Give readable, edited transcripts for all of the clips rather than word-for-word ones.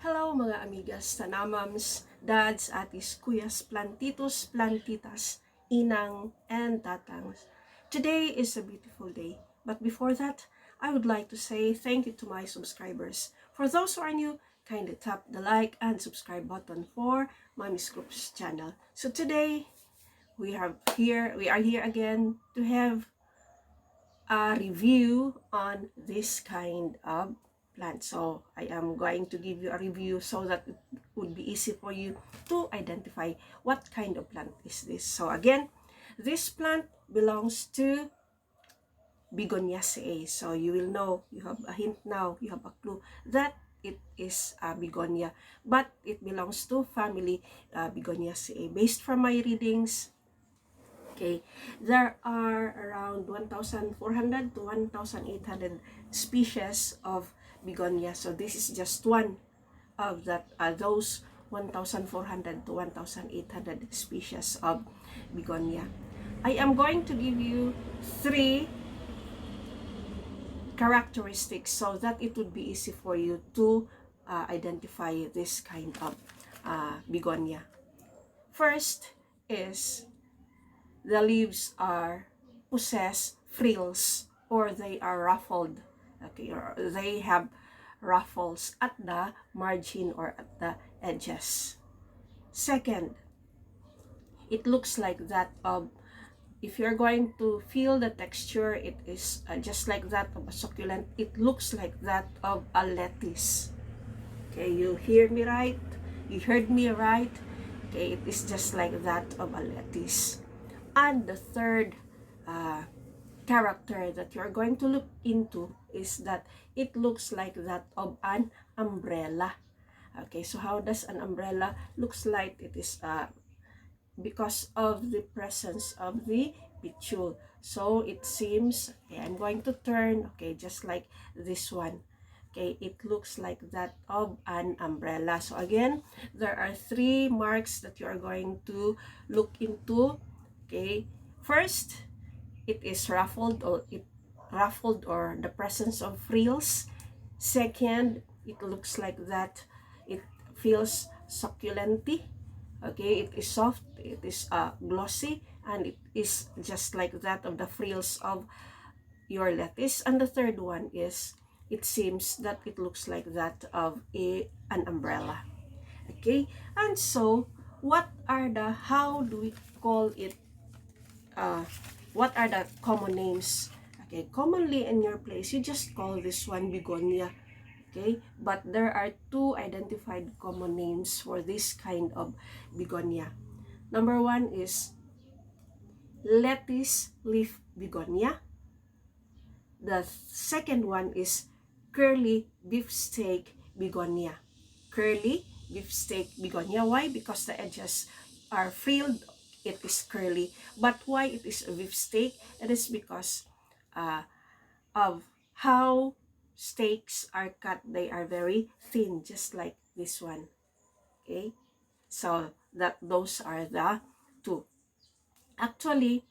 Hello mga amigas, tanamams, dads, atis, kuyas, plantitos, plantitas, inang, and tatangs. Today is a beautiful day, but before that, I would like to say thank you to my subscribers. For those who are new, kindly tap the like and subscribe button for my Scrups channel. So today, we are here again to have a review on this kind of plant. So I am going to give you a review so that it would be easy for you to identify what kind of plant is this. So again, this plant belongs to Begoniaceae. So you will know, you have a hint now, you have a clue that it is a begonia, but it belongs to family Begoniaceae. Based from my readings, okay, there are around 1,400 to 1,800 species of begonia. So this is just one of those 1,400 to 1,800 species of begonia. I am going to give you 3 characteristics so that it would be easy for you to identify this kind of begonia. First is the leaves are possess frills, or they are ruffled, okay, or they have ruffles at the margin or at the edges. Second, it looks like that of, if you're going to feel the texture, it is just like that of a succulent. It looks like that of a lettuce. Okay, you hear me right? You heard me right? Okay, it is just like that of a lettuce. And the third character that you're going to look into is that it looks like that of an umbrella. Okay, so how does an umbrella looks like? It is because of the presence of the petule. So it seems, okay, I'm going to turn, okay, just like this one. Okay, it looks like that of an umbrella. So again, there are 3 marks that you are going to look into. Okay, first, it is ruffled, or the presence of frills. Second, it looks like that it feels succulenty. Okay, it is soft, it is glossy, and it is just like that of the frills of your lettuce. And the third one is, it seems that it looks like that of an umbrella. Okay, and so how do we call it? What are the common names? Okay, commonly in your place, you just call this one begonia. Okay, but there are 2 identified common names for this kind of begonia. Number 1 is lettuce leaf begonia. The second one is curly beefsteak begonia. Curly beefsteak begonia. Why? Because the edges are frilled, it is curly. But why it is a beefsteak? It is because of how steaks are cut. They are very thin, just like this one. Okay, so those are the 2. Actually,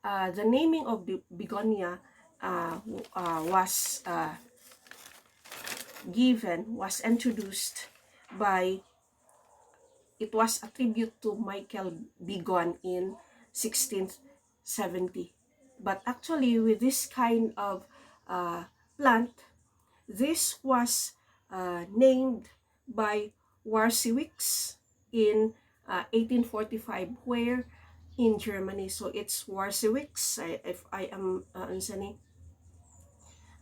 the naming of begonia was introduced by, it was a tribute to Michael Begon in 1670. But actually, with this kind of plant, this was named by Warsiewicz in 1845, where in Germany. So it's Warsiewicz, if I am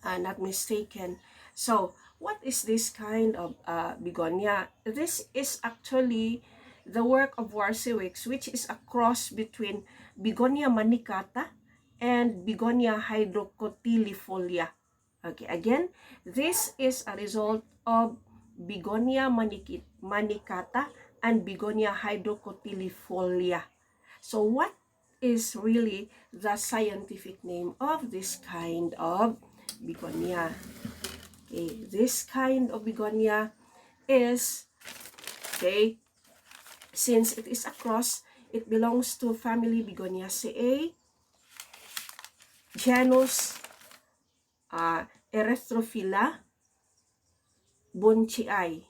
not mistaken. So what is this kind of begonia? This is actually the work of Warsiewicz, which is a cross between Begonia manicata and Begonia hydrocotilifolia. Okay, again, this is a result of Begonia manicata and Begonia hydrocotilifolia. So what is really the scientific name of this kind of begonia? Okay, this kind of begonia is, okay, since it is a cross, it belongs to family Begoniaceae, genus Erythrophylla Bunchii.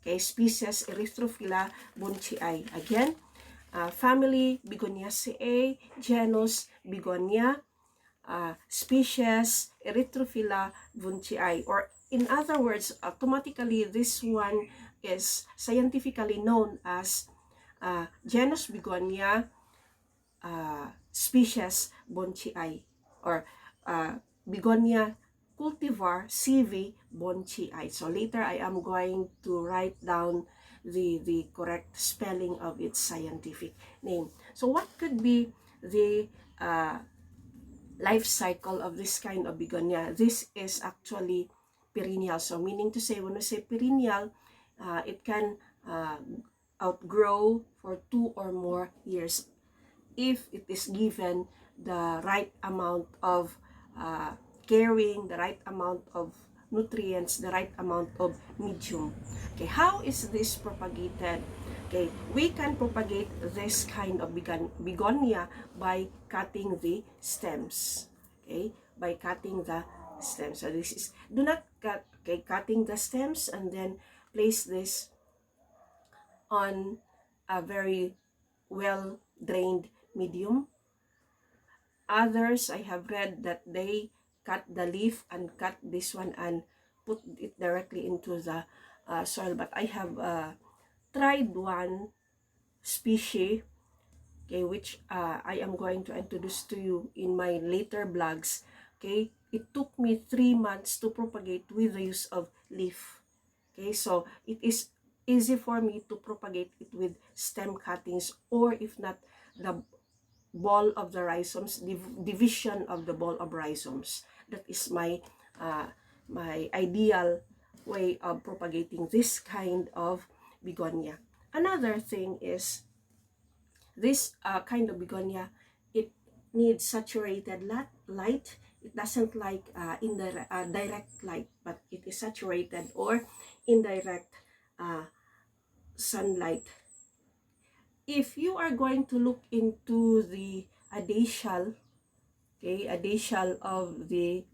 Okay, species Erythrophylla Bunchii. Again, family Begoniaceae, genus Begonia, species Erythrophylla Bunchii. Or in other words, automatically this one is scientifically known as genus Begonia, species Bunchii, or Begonia cultivar CV Bunchii. So later I am going to write down the correct spelling of its scientific name. So what could be the life cycle of this kind of begonia? This is actually perennial. So meaning to say, when we say perennial, it can outgrow for 2 or more years if it is given the right amount of caring, the right amount of nutrients, the right amount of medium. Okay, how is this propagated? Okay, we can propagate this kind of begonia by cutting the stems. Okay, by cutting the stems. So this is, do not cut, okay, cutting the stems and then place this on a very well drained medium. Others, I have read that they cut the leaf and cut this one and put it directly into the soil. But I have tried one species, okay, which I am going to introduce to you in my later vlogs. Okay, it took me 3 months to propagate with the use of leaf. Okay, so it is easy for me to propagate it with stem cuttings, or if not, the ball of the rhizomes, division of the ball of rhizomes. That is my my ideal way of propagating this kind of begonia. Another thing is, this kind of begonia, it needs saturated light. It doesn't like direct light, but it is saturated or indirect sunlight. If you are going to look into the adatial, okay, adatial of the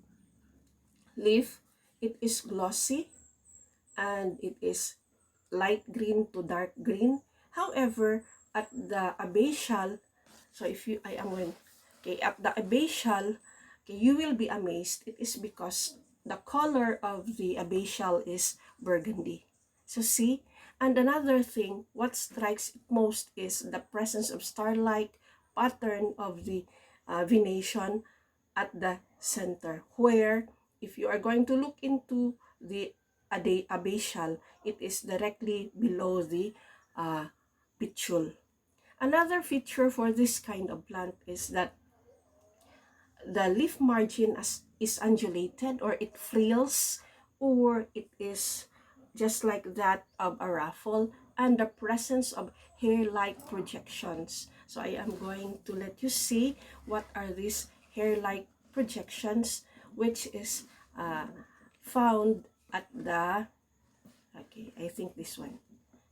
leaf, it is glossy and it is light green to dark green. However, at the abacial, so if you, I am going, okay, at the abacial, okay, you will be amazed. It is because the color of the abacial is burgundy. So see, and another thing, what strikes it most is the presence of star-like pattern of the venation at the center, where if you are going to look into the abacial, it is directly below the petal. Another feature for this kind of plant is that the leaf margin is undulated, or it frills, or it is just like that of a ruffle, and the presence of hair-like projections. So I am going to let you see what are these hair-like projections, which is found at the, okay, I think this one,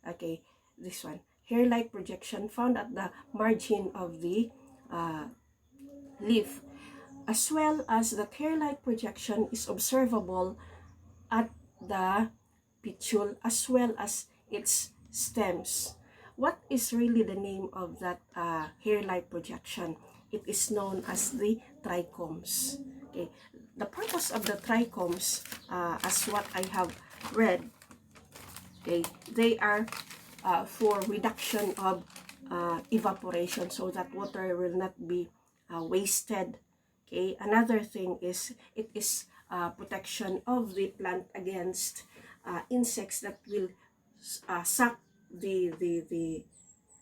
okay, this one, hair-like projection found at the margin of the leaf, as well as the hair-like projection is observable at the petal as well as its stems. What is really the name of that hair-like projection? It is known as the trichomes. Okay, the purpose of the trichomes, as what I have read, okay, they are for reduction of evaporation, so that water will not be wasted. Okay, another thing is, it is protection of the plant against insects that will suck the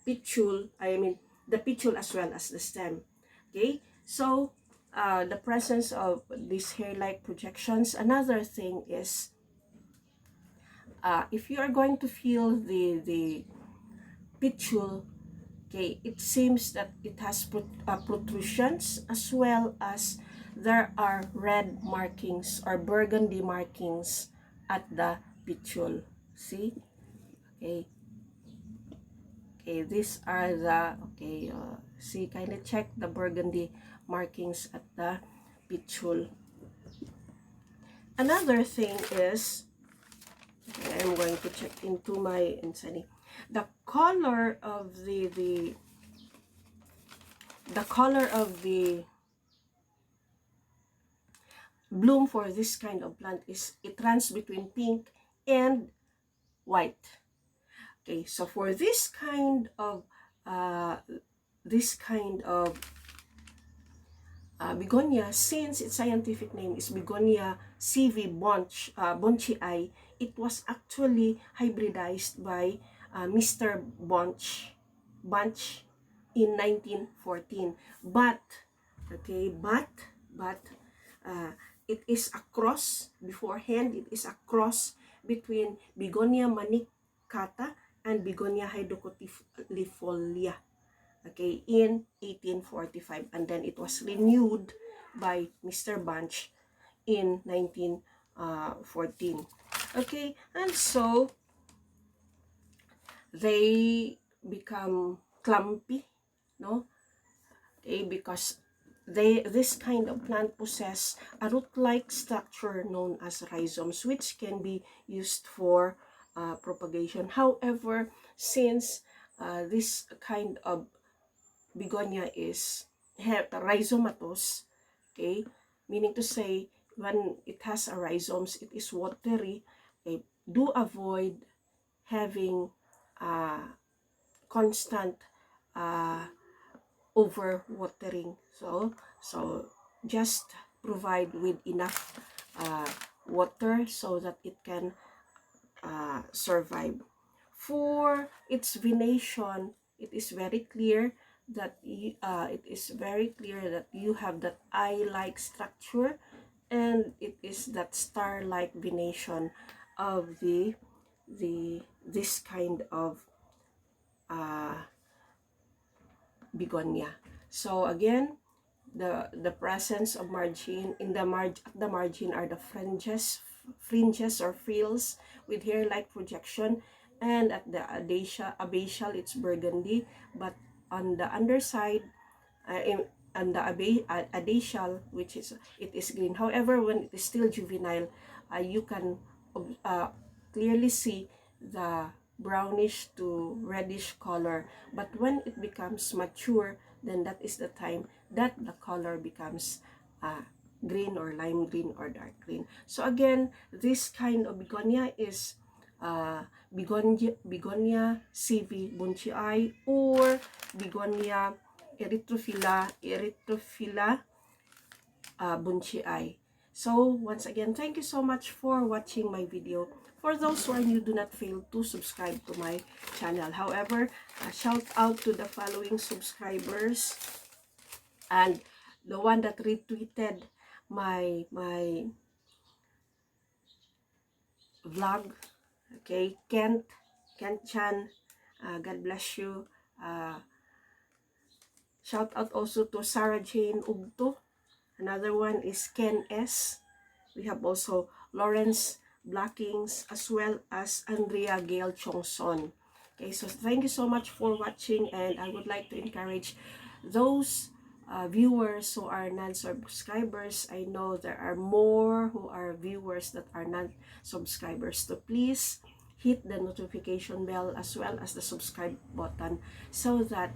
petal, I mean the petal as well as the stem. Okay, so the presence of these hair-like projections. Another thing is, if you are going to feel the petal, okay, it seems that it has protrusions, as well as there are red markings or burgundy markings at the petal. See, okay, okay, these are the, okay, see, kindly check the burgundy markings at the petal. Another thing is, okay, I'm going to check into my insani. The color of the color of the bloom for this kind of plant is, it runs between pink and white. Okay, so for this kind of begonia, since its scientific name is Begonia bunchii, it was actually hybridized by Mr. Bunch in 1914. But okay, but it is a cross beforehand. It is a cross between Begonia manicata and Begonia hydrocotylifolia. Okay, in 1845, and then it was renewed by Mr. Bunch in 1914. Okay, and so they become clumpy, no? Okay, because this kind of plant possess a root-like structure known as rhizomes, which can be used for propagation. However, since this kind of begonia is rhizomatous, okay, meaning to say when it has a rhizomes, it is watery. Okay, do avoid having constant over watering. So just provide with enough water so that it can survive. For its venation, it is very clear that you have that eye-like structure, and it is that star-like venation of this kind of begonia. So again, the presence of margin in the at the margin are the fringes or frills with hair-like projection, and at the abacial it's burgundy, but on the underside, on the adacial, which is it is green. However, when it is still juvenile, you can uh, clearly see the brownish to reddish color, but when it becomes mature, then that is the time that the color becomes green or lime green or dark green. So again, this kind of begonia is Begonia bunchii, or Begonia Erythrophylla Bunchii. So once again, thank you so much for watching my video. For those who are new, do not fail to subscribe to my channel. However, shout out to the following subscribers and the one that retweeted my vlog. Okay, Kent Chan, God bless you. Shout out also to Sarah Jane Ugto. Another one is Ken S. We have also Lawrence Blackings, as well as Andrea Gail Chongson. Okay, so thank you so much for watching, and I would like to encourage those viewers who are non-subscribers. I know there are more who are viewers that are non-subscribers, so please hit the notification bell as well as the subscribe button so that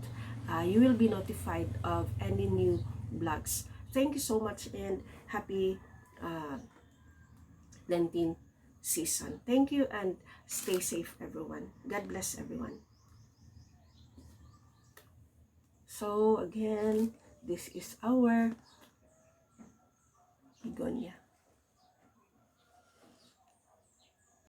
you will be notified of any new vlogs. Thank you so much, and happy Lenten season. Thank you, and stay safe, everyone. God bless everyone. So again, this is our begonia.